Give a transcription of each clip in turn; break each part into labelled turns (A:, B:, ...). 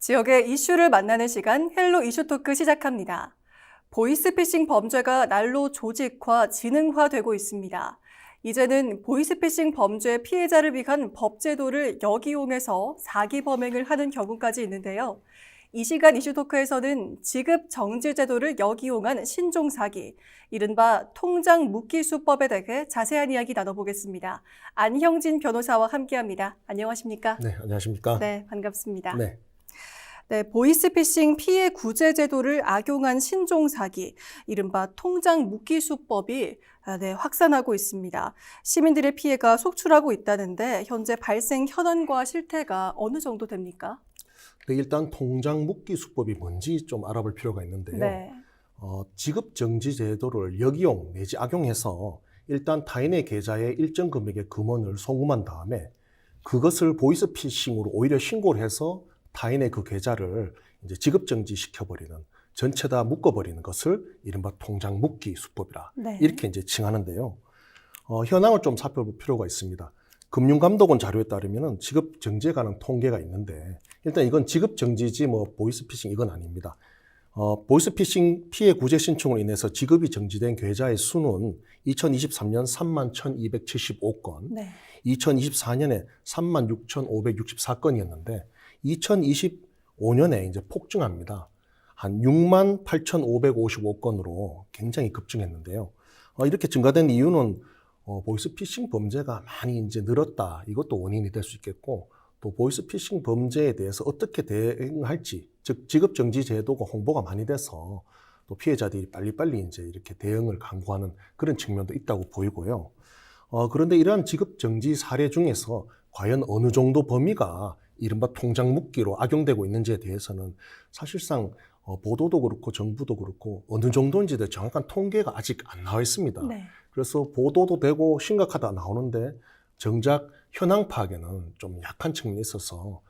A: 지역의 이슈를 만나는 시간 헬로 이슈토크 시작합니다. 보이스피싱 범죄가 날로 조직화, 지능화되고 있습니다. 이제는 보이스피싱 범죄 피해자를 위한 법제도를 역이용해서 사기 범행을 하는 경우까지 있는데요. 이 시간 이슈토크에서는 지급 정지 제도를 역이용한 신종 사기, 이른바 통장 묶기 수법에 대해 자세한 이야기 나눠보겠습니다. 안형진 변호사와 함께합니다. 안녕하십니까?
B: 네, 안녕하십니까?
A: 네, 반갑습니다.
B: 네.
A: 네, 보이스피싱 피해 구제 제도를 악용한 신종 사기, 이른바 통장 묶기 수법이 확산하고 있습니다. 시민들의 피해가 속출하고 있다는데 현재 발생 현황과 실태가 어느 정도 됩니까?
B: 네, 일단 통장 묶기 수법이 뭔지 좀 알아볼 필요가 있는데요.
A: 네.
B: 지급 정지 제도를 역이용 내지 악용해서 일단 타인의 계좌에 일정 금액의 금원을 송금한 다음에 그것을 보이스피싱으로 오히려 신고를 해서 타인의 그 계좌를 이제 지급 정지 시켜버리는, 전체 다 묶어버리는 것을 이른바 통장 묶기 수법이라
A: 네.
B: 이렇게 이제 칭하는데요. 현황을 좀 살펴볼 필요가 있습니다. 금융감독원 자료에 따르면 지급 정지에 관한 통계가 있는데, 일단 이건 지급 정지지 보이스피싱 이건 아닙니다. 보이스피싱 피해 구제 신청으로 인해서 지급이 정지된 계좌의 수는 2023년 31,275건,
A: 네.
B: 2024년에 36,564건이었는데 2025년에 이제 폭증합니다. 한 68,555건으로 굉장히 급증했는데요. 이렇게 증가된 이유는 보이스피싱 범죄가 많이 이제 늘었다. 이것도 원인이 될 수 있겠고, 또 보이스피싱 범죄에 대해서 어떻게 대응할지, 즉 지급 정지 제도가 홍보가 많이 돼서 또 피해자들이 빨리빨리 이제 이렇게 대응을 강구하는 그런 측면도 있다고 보이고요. 그런데 이러한 지급 정지 사례 중에서 과연 어느 정도 범위가 이른바 통장 묶기로 악용되고 있는지에 대해서는 사실상 보도도 그렇고 정부도 그렇고 어느 정도인지에 대해 정확한 통계가 아직 안 나와 있습니다.
A: 네.
B: 그래서 보도도 되고 심각하다 나오는데 정작 현황 파악에는 좀 약한 측면이 있어서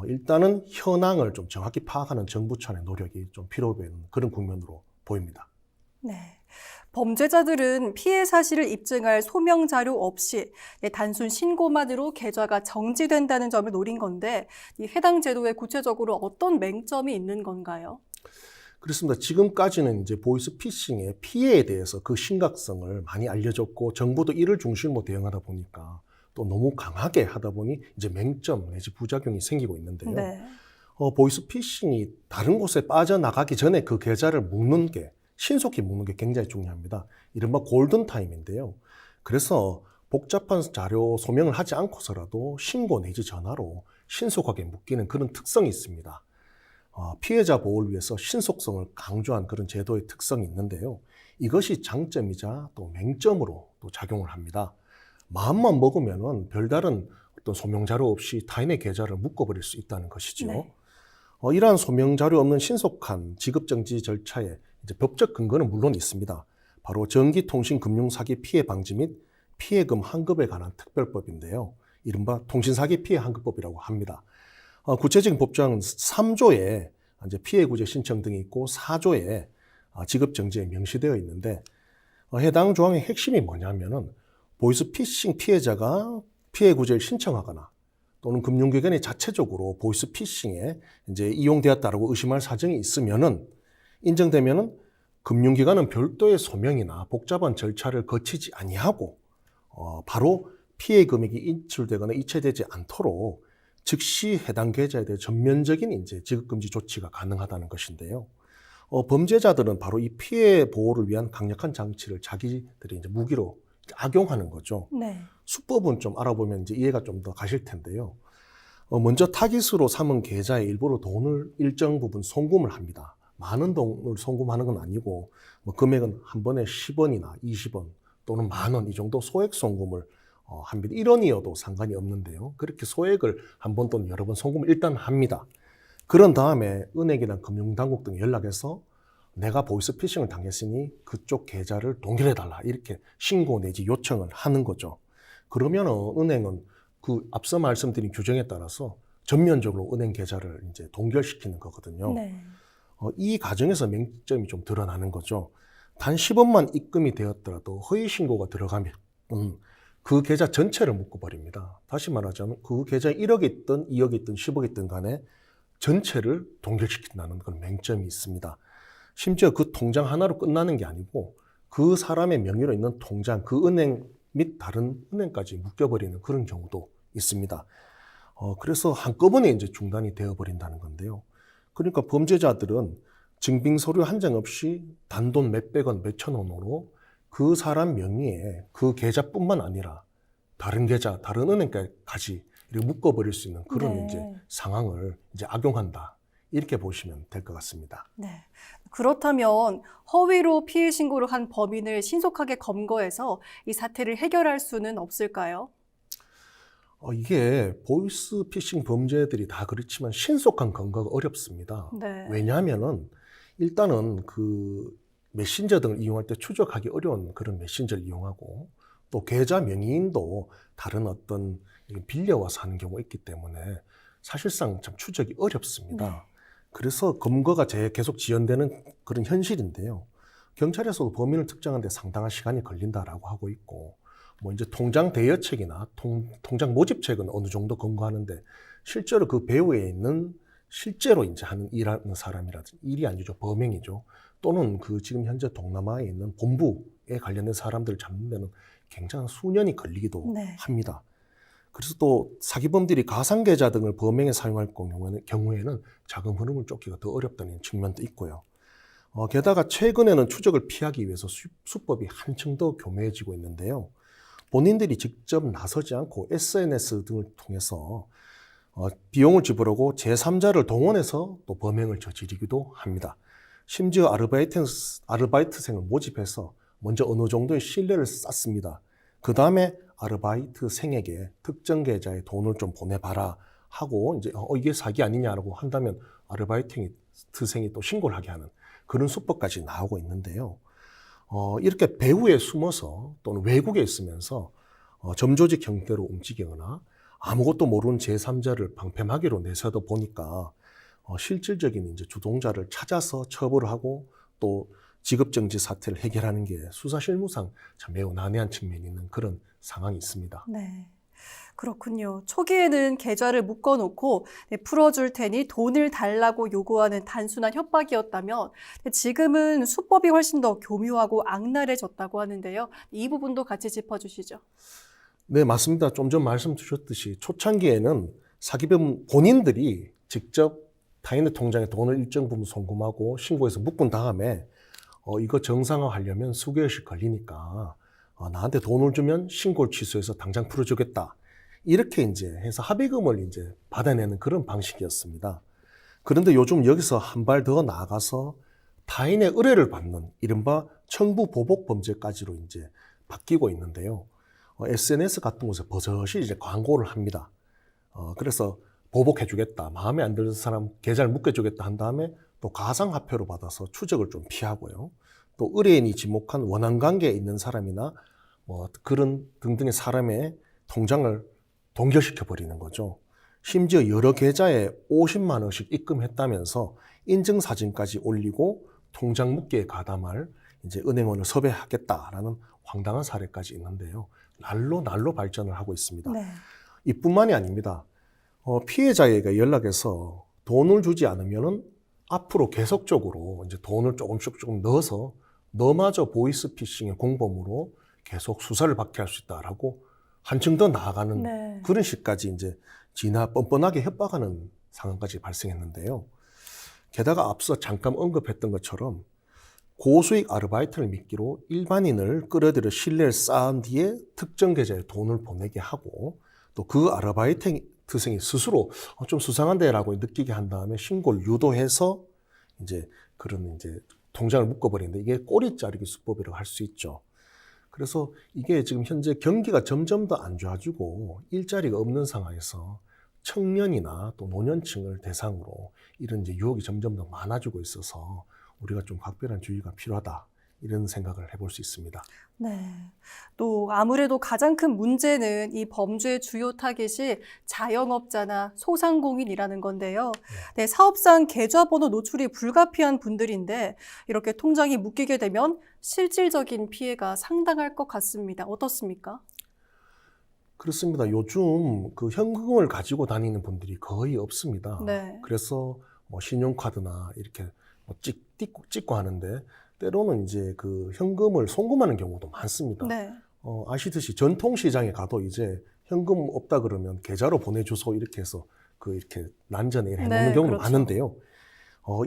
B: 일단은 현황을 좀 정확히 파악하는 정부 차원의 노력이 좀 필요한 그런 국면으로 보입니다.
A: 네. 범죄자들은 피해 사실을 입증할 소명 자료 없이 단순 신고만으로 계좌가 정지된다는 점을 노린 건데, 이 해당 제도에 구체적으로 어떤 맹점이 있는 건가요?
B: 그렇습니다. 지금까지는 이제 보이스피싱의 피해에 대해서 그 심각성을 많이 알려졌고 정부도 이를 중심으로 대응하다 보니까 또 너무 강하게 하다 보니 이제 맹점 내지 부작용이 생기고 있는데요.
A: 네.
B: 보이스피싱이 다른 곳에 빠져나가기 전에 그 계좌를 묶는 게, 신속히 묶는 게 굉장히 중요합니다. 이른바 골든타임인데요. 그래서 복잡한 자료 소명을 하지 않고서라도 신고 내지 전화로 신속하게 묶이는 그런 특성이 있습니다. 피해자 보호를 위해서 신속성을 강조한 그런 제도의 특성이 있는데요. 이것이 장점이자 또 맹점으로 또 작용을 합니다. 마음만 먹으면 별다른 어떤 소명자료 없이 타인의 계좌를 묶어버릴 수 있다는 것이죠.
A: 네.
B: 이러한 소명자료 없는 신속한 지급정지 절차에 이제 법적 근거는 물론 있습니다. 바로 전기통신금융사기 피해 방지 및 피해금 환급에 관한 특별법인데요. 이른바 통신사기 피해 환급법이라고 합니다. 구체적인 법조항은 3조에 이제 피해 구제 신청 등이 있고 4조에 지급 정지에 명시되어 있는데, 해당 조항의 핵심이 뭐냐면은 보이스피싱 피해자가 피해 구제를 신청하거나 또는 금융기관이 자체적으로 보이스피싱에 이제 이용되었다라고 의심할 사정이 있으면은, 인정되면은 금융기관은 별도의 소명이나 복잡한 절차를 거치지 아니하고 바로 피해 금액이 인출되거나 이체되지 않도록 즉시 해당 계좌에 대해 전면적인 이제 지급금지 조치가 가능하다는 것인데요. 범죄자들은 바로 이 피해 보호를 위한 강력한 장치를 자기들이 이제 무기로 악용하는 거죠.
A: 네.
B: 수법은 좀 알아보면 이제 이해가 좀 더 가실 텐데요. 먼저 타깃으로 삼은 계좌에 일부러 돈을 일정 부분 송금을 합니다. 많은 돈을 송금하는 건 아니고 금액은 한 번에 10원이나 20원 또는 10,000원 이 정도 소액 송금을 합니다. 1원이어도 상관이 없는데요. 그렇게 소액을 한 번 또는 여러 번 송금을 일단 합니다. 그런 다음에 은행이나 금융당국 등 연락해서 내가 보이스피싱을 당했으니 그쪽 계좌를 동결해달라, 이렇게 신고 내지 요청을 하는 거죠. 그러면 은행은 그 앞서 말씀드린 규정에 따라서 전면적으로 은행 계좌를 이제 동결시키는 거거든요.
A: 네.
B: 이 과정에서 맹점이 좀 드러나는 거죠. 단 10원만 입금이 되었더라도 허위 신고가 들어가면 그 계좌 전체를 묶어버립니다. 다시 말하자면 그 계좌에 1억이 있든 2억이 있든 10억이 있든 간에 전체를 동결시킨다는 그런 맹점이 있습니다. 심지어 그 통장 하나로 끝나는 게 아니고 그 사람의 명의로 있는 통장, 그 은행 및 다른 은행까지 묶여버리는 그런 경우도 있습니다. 그래서 한꺼번에 이제 중단이 되어버린다는 건데요. 그러니까 범죄자들은 증빙서류 한 장 없이 단돈 몇백 원, 몇천 원으로 그 사람 명의의 그 계좌뿐만 아니라 다른 계좌, 다른 은행까지 이렇게 묶어버릴 수 있는 그런
A: 네.
B: 이제 상황을 이제 악용한다. 이렇게 보시면 될 것 같습니다.
A: 네. 그렇다면 허위로 피해 신고를 한 범인을 신속하게 검거해서 이 사태를 해결할 수는 없을까요?
B: 이게 보이스피싱 범죄들이 다 그렇지만 신속한 검거가 어렵습니다.
A: 네.
B: 왜냐하면은 일단은 그 메신저 등을 이용할 때 추적하기 어려운 그런 메신저를 이용하고 또 계좌 명의인도 다른 어떤 빌려와서 하는 경우가 있기 때문에 사실상 참 추적이 어렵습니다.
A: 네.
B: 그래서 검거가 계속 지연되는 그런 현실인데요. 경찰에서도 범인을 특정하는 데 상당한 시간이 걸린다라고 하고 있고, 뭐 이제 통장 대여책이나 통장 모집책은 어느 정도 검거하는데 실제로 그 배후에 있는 실제로 이제 일하는 사람이라든지 일이 아니죠. 범행이죠. 또는 그 지금 현재 동남아에 있는 본부에 관련된 사람들을 잡는 데는 굉장한 수년이 걸리기도
A: 네.
B: 합니다. 그래서 또 사기범들이 가상계좌 등을 범행에 사용할 경우에는 자금 흐름을 쫓기가 더 어렵다는 측면도 있고요. 게다가 최근에는 추적을 피하기 위해서 수법이 한층 더 교묘해지고 있는데요. 본인들이 직접 나서지 않고 SNS 등을 통해서 비용을 지불하고 제3자를 동원해서 또 범행을 저지르기도 합니다. 심지어 아르바이트생을 모집해서 먼저 어느 정도의 신뢰를 쌓습니다. 그 다음에 아르바이트생에게 특정 계좌에 돈을 좀 보내봐라 하고 이제 이게 사기 아니냐라고 한다면 아르바이트생이 또 신고를 하게 하는 그런 수법까지 나오고 있는데요. 이렇게 배후에 숨어서 또는 외국에 있으면서 점조직 형태로 움직이거나 아무것도 모르는 제3자를 방패막이로 내세워도 보니까 실질적인 이제 주동자를 찾아서 처벌을 하고 또 직업정지 사태를 해결하는 게 수사 실무상 참 매우 난해한 측면이 있는 그런 상황이 있습니다.
A: 네. 그렇군요. 초기에는 계좌를 묶어놓고 풀어줄 테니 돈을 달라고 요구하는 단순한 협박이었다면 지금은 수법이 훨씬 더 교묘하고 악랄해졌다고 하는데요. 이 부분도 같이 짚어주시죠.
B: 네, 맞습니다. 좀 전 말씀 주셨듯이 초창기에는 사기범 본인들이 직접 타인의 통장에 돈을 일정 부분 송금하고 신고해서 묶은 다음에 이거 정상화하려면 수개월씩 걸리니까 나한테 돈을 주면 신고를 취소해서 당장 풀어주겠다. 이렇게 이제 해서 합의금을 이제 받아내는 그런 방식이었습니다. 그런데 요즘 여기서 한 발 더 나아가서 타인의 의뢰를 받는 이른바 청부 보복 범죄까지로 이제 바뀌고 있는데요. SNS 같은 곳에 버젓이 이제 광고를 합니다. 그래서 보복해주겠다, 마음에 안 드는 사람 계좌를 묶여주겠다 한 다음에 또 가상화폐로 받아서 추적을 좀 피하고요. 또 의뢰인이 지목한 원한관계에 있는 사람이나 뭐 그런 등등의 사람의 통장을 동결시켜버리는 거죠. 심지어 여러 계좌에 50만 원씩 입금했다면서 인증사진까지 올리고 통장 묶기에 가담할 이제 은행원을 섭외하겠다라는 황당한 사례까지 있는데요. 날로 발전을 하고 있습니다.
A: 네.
B: 이뿐만이 아닙니다. 피해자에게 연락해서 돈을 주지 않으면은 앞으로 계속적으로 이제 돈을 조금 넣어서 너마저 보이스피싱의 공범으로 계속 수사를 받게 할 수 있다라고 한층 더 나아가는
A: 네.
B: 그런 식까지 이제 뻔뻔하게 협박하는 상황까지 발생했는데요. 게다가 앞서 잠깐 언급했던 것처럼 고수익 아르바이트를 미끼로 일반인을 끌어들여 신뢰를 쌓은 뒤에 특정 계좌에 돈을 보내게 하고 또 그 아르바이트생이 스스로 좀 수상한데라고 느끼게 한 다음에 신고를 유도해서 이제 그런 이제 통장을 묶어버리는데 이게 꼬리 자르기 수법이라고 할 수 있죠. 그래서 이게 지금 현재 경기가 점점 더 안 좋아지고 일자리가 없는 상황에서 청년이나 또 노년층을 대상으로 이런 이제 유혹이 점점 더 많아지고 있어서 우리가 좀 각별한 주의가 필요하다. 이런 생각을 해볼 수 있습니다.
A: 네. 또 아무래도 가장 큰 문제는 이 범죄의 주요 타겟이 자영업자나 소상공인이라는 건데요. 네, 사업상 계좌번호 노출이 불가피한 분들인데 이렇게 통장이 묶이게 되면 실질적인 피해가 상당할 것 같습니다. 어떻습니까?
B: 그렇습니다. 요즘 그 현금을 가지고 다니는 분들이 거의 없습니다.
A: 네.
B: 그래서 뭐 신용카드나 이렇게 뭐 찍고 하는데 때로는 이제 그 현금을 송금하는 경우도 많습니다.
A: 네.
B: 아시듯이 전통시장에 가도 이제 현금 없다 그러면 계좌로 보내주소 이렇게 해서 이렇게 난전에 해놓는
A: 네,
B: 경우도
A: 그렇죠.
B: 많은데요.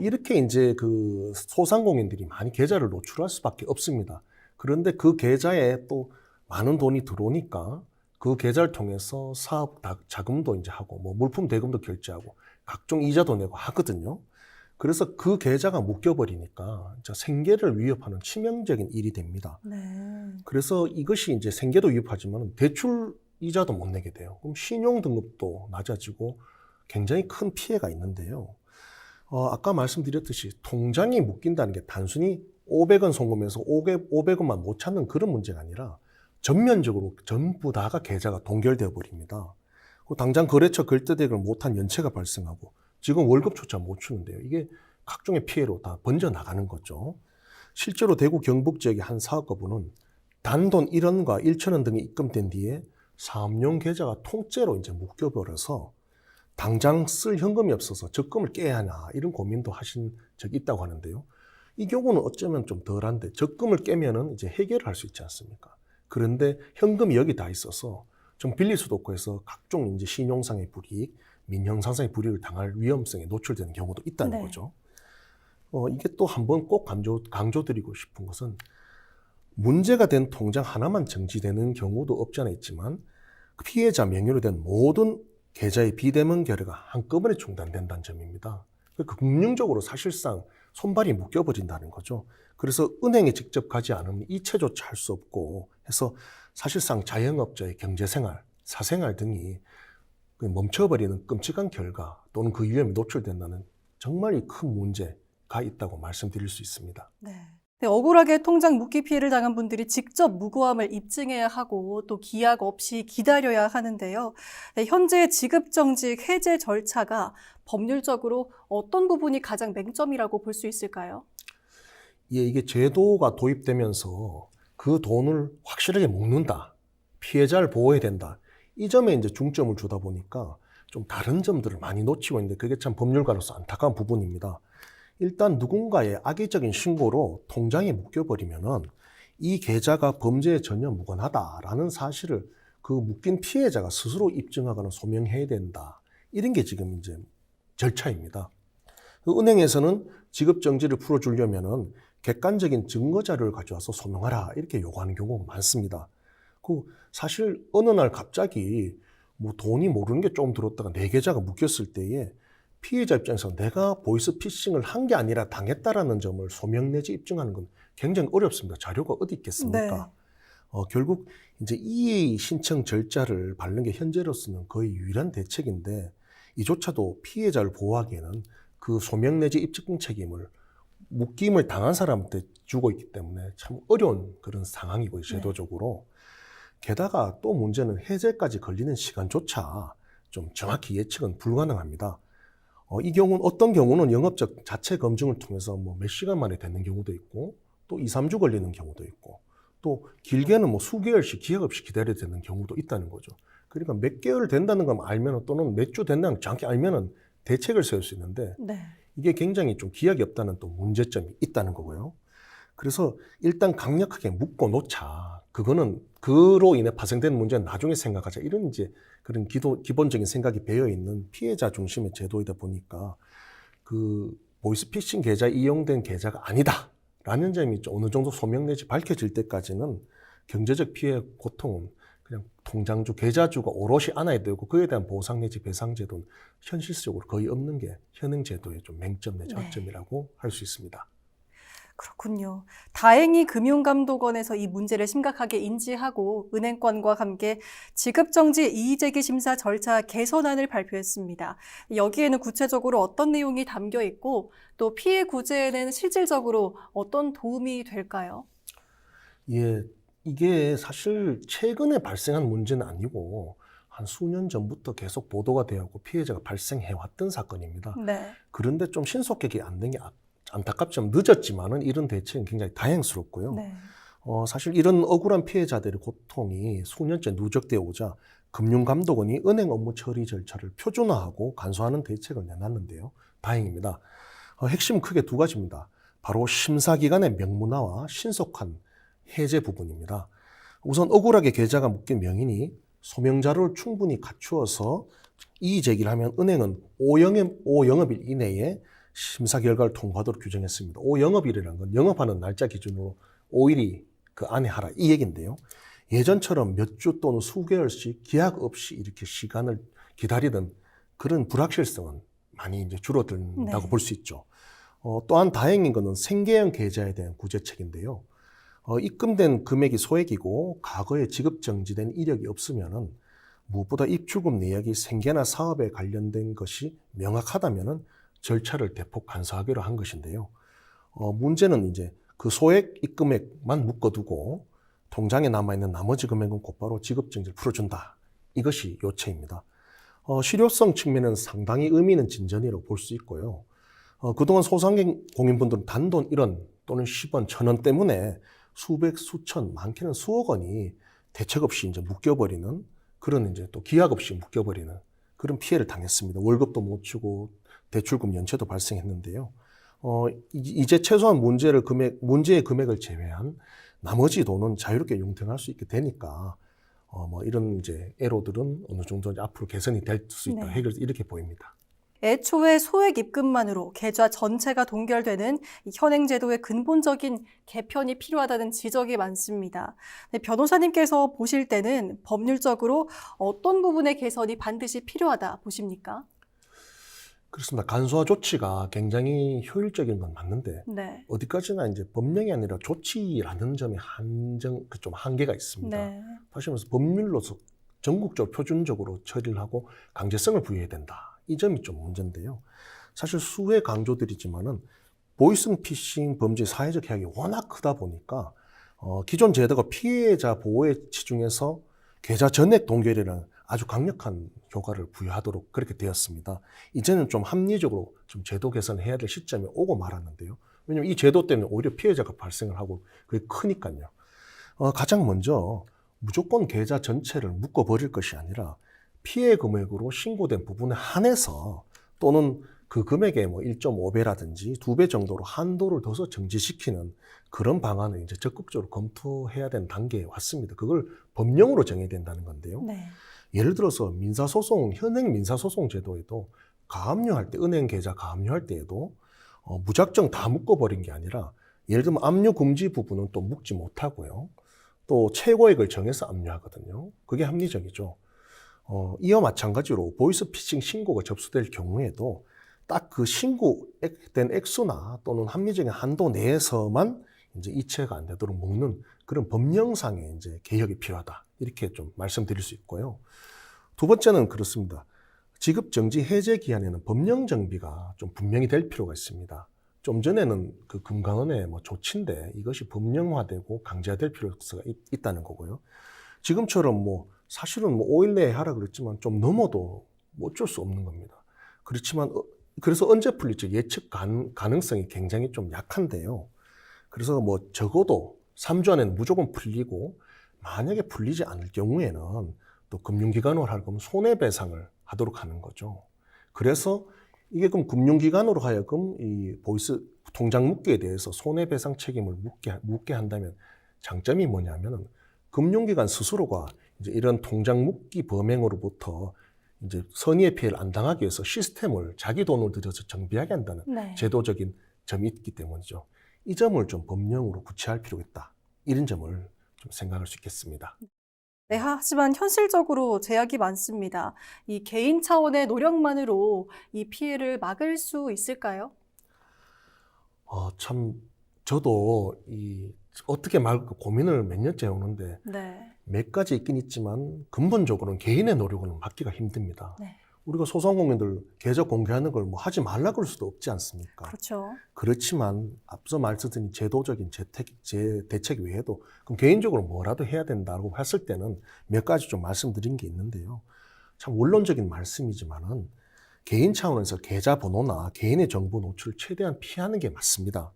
B: 이렇게 이제 그 소상공인들이 많이 계좌를 노출할 수밖에 없습니다. 그런데 그 계좌에 또 많은 돈이 들어오니까 그 계좌를 통해서 사업 자금도 이제 하고 뭐 물품 대금도 결제하고 각종 이자도 내고 하거든요. 그래서 그 계좌가 묶여버리니까 진짜 생계를 위협하는 치명적인 일이 됩니다.
A: 네.
B: 그래서 이것이 이제 생계도 위협하지만 대출 이자도 못 내게 돼요. 그럼 신용 등급도 낮아지고 굉장히 큰 피해가 있는데요. 아까 말씀드렸듯이 통장이 묶인다는 게 단순히 500원 송금해서 500원만 못 찾는 그런 문제가 아니라 전면적으로 전부 다가 계좌가 동결되어 버립니다. 당장 거래처 결제대금을 못한 연체가 발생하고 지금 월급조차 못 주는데요. 이게 각종의 피해로 다 번져나가는 거죠. 실제로 대구 경북 지역의 한 사업가분은 단돈 1원과 1,000원 등이 입금된 뒤에 사업용 계좌가 통째로 이제 묶여버려서 당장 쓸 현금이 없어서 적금을 깨야 하나 이런 고민도 하신 적이 있다고 하는데요. 이 경우는 어쩌면 좀 덜한데 적금을 깨면은 이제 해결을 할 수 있지 않습니까? 그런데 현금이 여기 다 있어서 좀 빌릴 수도 없고 해서 각종 이제 신용상의 불이익, 민형사상의 불이익을 당할 위험성에 노출되는 경우도 있다는
A: 네.
B: 거죠. 이게 또 한 번 꼭 강조드리고 싶은 것은 문제가 된 통장 하나만 정지되는 경우도 없지 않아 있지만 피해자 명의로 된 모든 계좌의 비대면 거래가 한꺼번에 중단된다는 점입니다. 그러니까 금융적으로 사실상 손발이 묶여버린다는 거죠. 그래서 은행에 직접 가지 않으면 이체조차 할 수 없고 해서 사실상 자영업자의 경제생활, 사생활 등이 멈춰버리는 끔찍한 결과 또는 그 위험에 노출된다는 정말 큰 문제가 있다고 말씀드릴 수 있습니다.
A: 네. 네, 억울하게 통장 묶기 피해를 당한 분들이 직접 무고함을 입증해야 하고 또 기약 없이 기다려야 하는데요. 네, 현재 지급정지 해제 절차가 법률적으로 어떤 부분이 가장 맹점이라고 볼 수 있을까요?
B: 예, 이게 제도가 도입되면서 그 돈을 확실하게 묶는다. 피해자를 보호해야 된다. 이 점에 이제 중점을 주다 보니까 좀 다른 점들을 많이 놓치고 있는데 그게 참 법률가로서 안타까운 부분입니다. 일단 누군가의 악의적인 신고로 통장에 묶여버리면은 이 계좌가 범죄에 전혀 무관하다라는 사실을 그 묶인 피해자가 스스로 입증하거나 소명해야 된다. 이런 게 지금 이제 절차입니다. 은행에서는 지급정지를 풀어주려면은 객관적인 증거 자료를 가져와서 소명하라 이렇게 요구하는 경우가 많습니다. 사실 어느 날 갑자기 뭐 돈이 모르는 게 좀 들었다가 내 계좌가 묶였을 때에 피해자 입장에서 내가 보이스피싱을 한 게 아니라 당했다라는 점을 소명 내지 입증하는 건 굉장히 어렵습니다. 자료가 어디 있겠습니까? 결국 이제 이의 신청 절차를 밟는 게 현재로서는 거의 유일한 대책인데 이조차도 피해자를 보호하기에는 그 소명 내지 입증 책임을 묶임을 당한 사람한테 주고 있기 때문에 참 어려운 그런 상황이고요, 제도적으로. 게다가 또 문제는 해제까지 걸리는 시간조차 좀 정확히 예측은 불가능합니다. 이 경우는 어떤 경우는 영업적 자체 검증을 통해서 뭐 몇 시간 만에 되는 경우도 있고 또 2, 3주 걸리는 경우도 있고 또 길게는 뭐 수개월씩 기약 없이 기다려야 되는 경우도 있다는 거죠. 그러니까 몇 개월 된다는 걸 알면 또는 몇 주 된다는 걸 정확히 알면은 대책을 세울 수 있는데 이게 굉장히 좀 기약이 없다는 또 문제점이 있다는 거고요. 그래서 일단 강력하게 묶어 놓자. 그거는 그로 인해 파생된 문제는 나중에 생각하자. 이런 이제 그런 기본적인 생각이 배어 있는 피해자 중심의 제도이다 보니까 그 보이스피싱 계좌에 이용된 계좌가 아니다라는 점이 어느 정도 소명 내지 밝혀질 때까지는 경제적 피해 고통은 그냥 통장주, 계좌주가 오롯이 안아야 되고 그에 대한 보상 내지 배상 제도는 현실적으로 거의 없는 게 현행 제도의 좀 맹점 내지 허점이라고 할 수 있습니다.
A: 그렇군요. 다행히 금융감독원에서 이 문제를 심각하게 인지하고 은행권과 함께 지급정지 이의제기 심사 절차 개선안을 발표했습니다. 여기에는 구체적으로 어떤 내용이 담겨 있고 또 피해 구제에는 실질적으로 어떤 도움이 될까요?
B: 예, 이게 사실 최근에 발생한 문제는 아니고 한 수년 전부터 계속 보도가 되었고 피해자가 발생해왔던 사건입니다. 그런데 좀 신속하게 안 된 게 안타깝지만 늦었지만은 이런 대책은 굉장히 다행스럽고요. 사실 이런 억울한 피해자들의 고통이 수년째 누적되어 오자 금융감독원이 은행 업무 처리 절차를 표준화하고 간소화하는 대책을 내놨는데요. 다행입니다. 핵심 크게 두 가지입니다. 바로 심사기관의 명문화와 신속한 해제 부분입니다. 우선 억울하게 계좌가 묶인 명인이 소명자료를 충분히 갖추어서 이의 제기를 하면 은행은 5영업일 이내에 심사 결과를 통보하도록 규정했습니다. 5영업일이라는 건 영업하는 날짜 기준으로 5일이 그 안에 하라 이 얘기인데요. 예전처럼 몇 주 또는 수개월씩 기약 없이 이렇게 시간을 기다리던 그런 불확실성은 많이 이제 줄어든다고
A: 네.
B: 볼 수 있죠. 또한 다행인 것은 생계형 계좌에 대한 구제책인데요. 입금된 금액이 소액이고 과거에 지급 정지된 이력이 없으면은 무엇보다 입출금 내역이 생계나 사업에 관련된 것이 명확하다면은 절차를 대폭 간소하기로 한 것인데요. 문제는 이제 그 소액 입금액만 묶어두고 통장에 남아있는 나머지 금액은 곧바로 지급 정지를 풀어준다. 이것이 요체입니다. 실효성 측면은 상당히 의미 있는 진전이라고 볼 수 있고요. 그동안 소상공인분들은 단돈 1원 또는 10원, 1000원 때문에 수백, 수천, 많게는 수억 원이 대책 없이 이제 묶여버리는 그런 이제 또 기약 없이 묶여버리는 그런 피해를 당했습니다. 월급도 못 주고 대출금 연체도 발생했는데요. 이제 최소한 문제의 금액을 제외한 나머지 돈은 자유롭게 융통할 수 있게 되니까 이런 이제 애로들은 어느 정도 이제 앞으로 개선이 될 수 있다.
A: 네.
B: 이렇게 보입니다.
A: 애초에 소액 입금만으로 계좌 전체가 동결되는 이 현행 제도의 근본적인 개편이 필요하다는 지적이 많습니다. 네, 변호사님께서 보실 때는 법률적으로 어떤 부분의 개선이 반드시 필요하다 보십니까?
B: 그렇습니다. 간소화 조치가 굉장히 효율적인 건 맞는데
A: 네.
B: 어디까지나 이제 법령이 아니라 조치라는 점에 좀 한계가 있습니다.
A: 네.
B: 다시 말해서 법률로서 전국적으로 표준적으로 처리를 하고 강제성을 부여해야 된다. 이 점이 좀 문제인데요. 사실 수회 강조드리지만은 보이스피싱 범죄 사회적 해악이 워낙 크다 보니까 기존 제도가 피해자 보호에 치중해서 계좌 전액 동결이라는 아주 강력한 효과를 부여하도록 그렇게 되었습니다. 이제는 좀 합리적으로 좀 제도 개선해야 될 시점이 오고 말았는데요. 왜냐하면 이 제도 때문에 오히려 피해자가 발생을 하고 그게 크니까요. 가장 먼저 무조건 계좌 전체를 묶어버릴 것이 아니라 피해 금액으로 신고된 부분에 한해서 또는 그 금액의 1.5배라든지 2배 정도로 한도를 둬서 정지시키는 그런 방안을 이제 적극적으로 검토해야 되는 단계에 왔습니다. 그걸 법령으로 정해야 된다는 건데요.
A: 네.
B: 예를 들어서 현행 민사소송 제도에도 가압류할 때, 은행 계좌 가압류할 때에도 무작정 다 묶어버린 게 아니라 예를 들면 압류 금지 부분은 또 묶지 못하고요. 또 최고액을 정해서 압류하거든요. 그게 합리적이죠. 이와 마찬가지로 보이스피싱 신고가 접수될 경우에도 딱 그 신고된 액수나 또는 합리적인 한도 내에서만 이제 이체가 안 되도록 묶는 그런 법령상의 이제 개혁이 필요하다. 이렇게 좀 말씀드릴 수 있고요. 두 번째는 그렇습니다. 지급 정지 해제 기한에는 법령 정비가 좀 분명히 될 필요가 있습니다. 좀 전에는 그 금감원의 조치인데 이것이 법령화되고 강제화될 필요가 있다는 거고요. 지금처럼 사실은 5일 내에 하라 그랬지만 좀 넘어도 어쩔 수 없는 겁니다. 그렇지만 그래서 언제 풀릴지 예측 가능성이 굉장히 좀 약한데요. 그래서 적어도 3주 안에는 무조건 풀리고 만약에 풀리지 않을 경우에는 또 금융기관으로 할 거면 손해배상을 하도록 하는 거죠. 그래서 이게 그럼 금융기관으로 하여금 이 보이스 통장 묶기에 대해서 손해배상 책임을 묻게 한다면 장점이 뭐냐면은 금융기관 스스로가 이제 이런 통장 묶기 범행으로부터 이제 선의의 피해를 안 당하기 위해서 시스템을 자기 돈을 들여서 정비하게 한다는
A: 네.
B: 제도적인 점이 있기 때문이죠. 이 점을 좀 법령으로 구체할 필요가 있다. 이런 점을 좀 생각할 수 있겠습니다.
A: 네, 하지만 현실적으로 제약이 많습니다. 이 개인 차원의 노력만으로 이 피해를 막을 수 있을까요?
B: 저도 어떻게 말까 고민을 몇 년째 해오는데
A: 네.
B: 몇 가지 있긴 있지만 근본적으로는 개인의 노력은 막기가 힘듭니다.
A: 네.
B: 우리가 소상공인들 계좌 공개하는 걸 하지 말라 그럴 수도 없지 않습니까?
A: 그렇죠.
B: 그렇지만 앞서 말씀드린 제도적인 대책 외에도 그럼 개인적으로 뭐라도 해야 된다고 했을 때는 몇 가지 좀 말씀드린 게 있는데요. 참 원론적인 말씀이지만은 개인 차원에서 계좌 번호나 개인의 정보 노출을 최대한 피하는 게 맞습니다.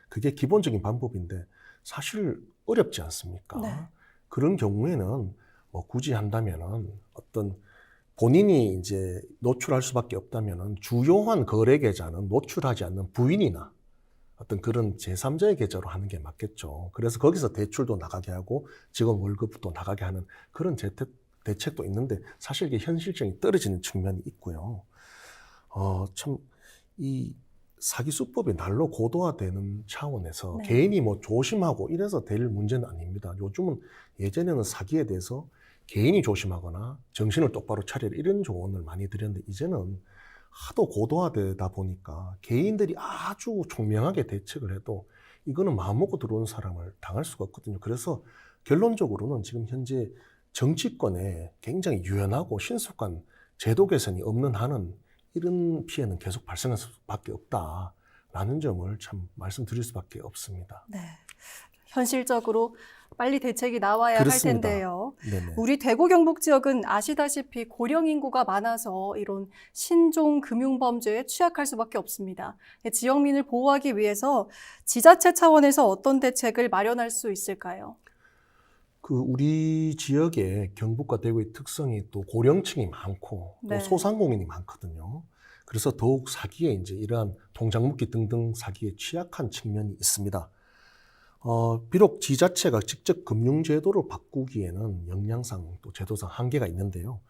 B: 그게 기본적인 방법인데 사실 어렵지 않습니까?
A: 네.
B: 그런 경우에는 뭐 굳이 한다면은 어떤 본인이 이제 노출할 수밖에 없다면은 주요한 거래 계좌는 노출하지 않는 부인이나 어떤 그런 제3자의 계좌로 하는 게 맞겠죠. 그래서 거기서 대출도 나가게 하고 직원 월급도 나가게 하는 그런 대책도 있는데 사실 이게 현실성이 떨어지는 측면이 있고요. 참 이 사기 수법이 날로 고도화되는 차원에서
A: 네.
B: 개인이 뭐 조심하고 이래서 될 문제는 아닙니다. 요즘은 예전에는 사기에 대해서 개인이 조심하거나 정신을 똑바로 차리라 이런 조언을 많이 드렸는데 이제는 하도 고도화되다 보니까 개인들이 아주 총명하게 대책을 해도 이거는 마음먹고 들어온 사람을 당할 수가 없거든요. 그래서 결론적으로는 지금 현재 정치권에 굉장히 유연하고 신속한 제도 개선이 없는 한은 이런 피해는 계속 발생할 수밖에 없다라는 점을 참 말씀드릴 수밖에 없습니다.
A: 네. 현실적으로 빨리 대책이 나와야
B: 그렇습니다.
A: 할 텐데요.
B: 네네.
A: 우리 대구 경북 지역은 아시다시피 고령 인구가 많아서 이런 신종 금융 범죄에 취약할 수밖에 없습니다. 지역민을 보호하기 위해서 지자체 차원에서 어떤 대책을 마련할 수 있을까요?
B: 우리 지역의 경북과 대구의 특성이 또 고령층이 많고 또
A: 네.
B: 소상공인이 많거든요. 그래서 더욱 사기에 이제 이러한 통장 묶기 등등 사기에 취약한 측면이 있습니다. 비록 지자체가 직접 금융제도를 바꾸기에는 역량상 또 제도상 한계가 있는데요.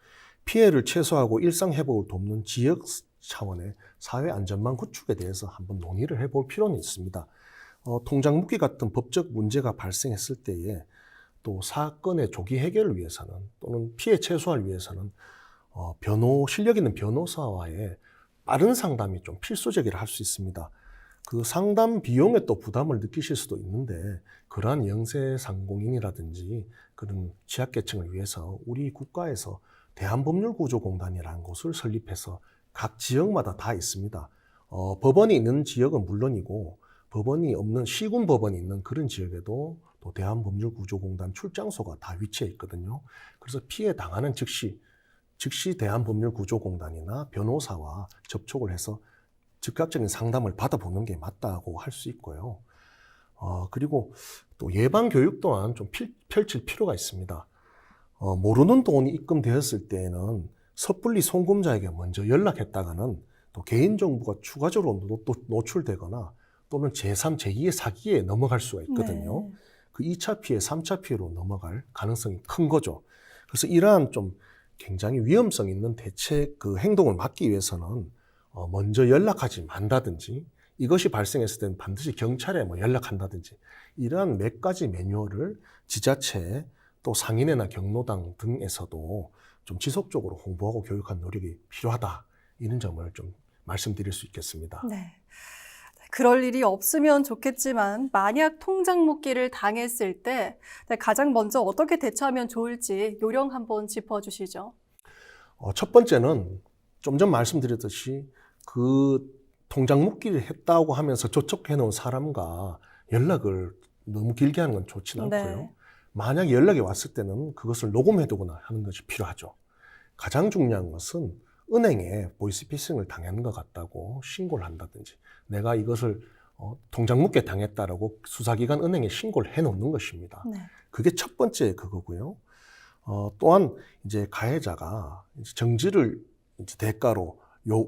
B: 피해를 최소화하고 일상 회복을 돕는 지역 차원의 사회 안전망 구축에 대해서 한번 논의를 해볼 필요는 있습니다. 통장 묶기 같은 법적 문제가 발생했을 때에 또 사건의 조기 해결을 위해서는 또는 피해 최소화를 위해서는 실력 있는 변호사와의 빠른 상담이 좀 필수적이라 할 수 있습니다. 그 상담 비용에 또 부담을 느끼실 수도 있는데 그러한 영세상공인이라든지 그런 취약계층을 위해서 우리 국가에서 대한법률구조공단이라는 곳을 설립해서 각 지역마다 다 있습니다. 법원이 있는 지역은 물론이고 법원이 없는 시군 법원이 있는 그런 지역에도 또 대한법률구조공단 출장소가 다 위치해 있거든요. 그래서 피해 당하는 즉시 대한법률구조공단이나 변호사와 접촉을 해서 즉각적인 상담을 받아보는 게 맞다고 할 수 있고요. 그리고 또 예방 교육 또한 좀 펼칠 필요가 있습니다. 모르는 돈이 입금되었을 때에는 섣불리 송금자에게 먼저 연락했다가는 또 개인정보가 추가적으로 노출되거나 또는 제3, 제2의 사기에 넘어갈 수가 있거든요.
A: 네.
B: 그 2차 피해, 3차 피해로 넘어갈 가능성이 큰 거죠. 그래서 이러한 좀 굉장히 위험성 있는 대책 행동을 막기 위해서는 먼저 연락하지 만다든지 이것이 발생했을 때는 반드시 경찰에 연락한다든지 이러한 몇 가지 매뉴얼을 지자체 또 상인회나 경로당 등에서도 좀 지속적으로 홍보하고 교육한 노력이 필요하다. 이런 점을 좀 말씀드릴 수 있겠습니다.
A: 네. 그럴 일이 없으면 좋겠지만 만약 통장 묶기를 당했을 때 가장 먼저 어떻게 대처하면 좋을지 요령 한번 짚어주시죠.
B: 첫 번째는 좀 전 말씀드렸듯이 그 통장 묶기를 했다고 하면서 조촉해 놓은 사람과 연락을 너무 길게 하는 건 좋진 않고요.
A: 네.
B: 만약 연락이 왔을 때는 그것을 녹음해 두거나 하는 것이 필요하죠. 가장 중요한 것은 은행에 보이스피싱을 당한 것 같다고 신고를 한다든지 내가 이것을 통장 묶게 당했다라고 수사기관 은행에 신고를 해 놓는 것입니다.
A: 네.
B: 그게 첫 번째 그거고요. 또한 이제 가해자가 이제 정지를 이제 대가로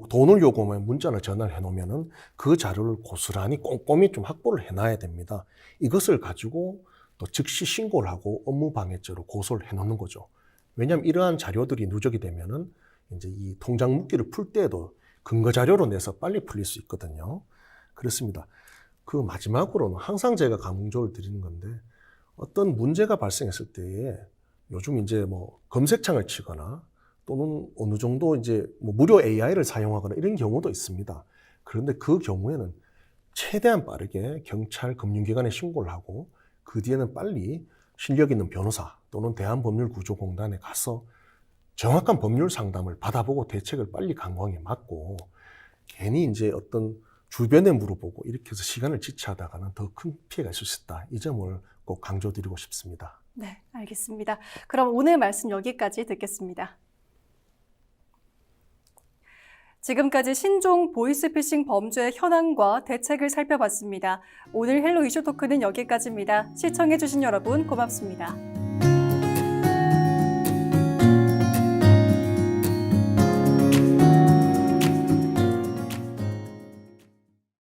B: 돈을 요구하면 문자나 전화를 해놓으면은 그 자료를 고스란히 꼼꼼히 좀 확보를 해놔야 됩니다. 이것을 가지고 또 즉시 신고를 하고 업무방해죄로 고소를 해놓는 거죠. 왜냐하면 이러한 자료들이 누적이 되면은 이제 이 통장 묶기를 풀 때에도 근거 자료로 내서 빨리 풀릴 수 있거든요. 그렇습니다. 그 마지막으로는 항상 제가 강조를 드리는 건데 어떤 문제가 발생했을 때에 요즘 이제 검색창을 치거나 또는 어느 정도 이제 무료 AI를 사용하거나 이런 경우도 있습니다. 그런데 그 경우에는 최대한 빠르게 경찰, 금융기관에 신고를 하고 그 뒤에는 빨리 실력 있는 변호사 또는 대한법률구조공단에 가서 정확한 법률 상담을 받아보고 대책을 빨리 강구하는 게 맞고 괜히 이제 어떤 주변에 물어보고 이렇게 해서 시간을 지체하다가는 더 큰 피해가 있을 수 있다. 이 점을 꼭 강조드리고 싶습니다.
A: 네, 알겠습니다. 그럼 오늘 말씀 여기까지 듣겠습니다. 지금까지 신종 보이스피싱 범죄의 현황과 대책을 살펴봤습니다. 오늘 헬로 이슈 토크는 여기까지입니다. 시청해주신 여러분 고맙습니다.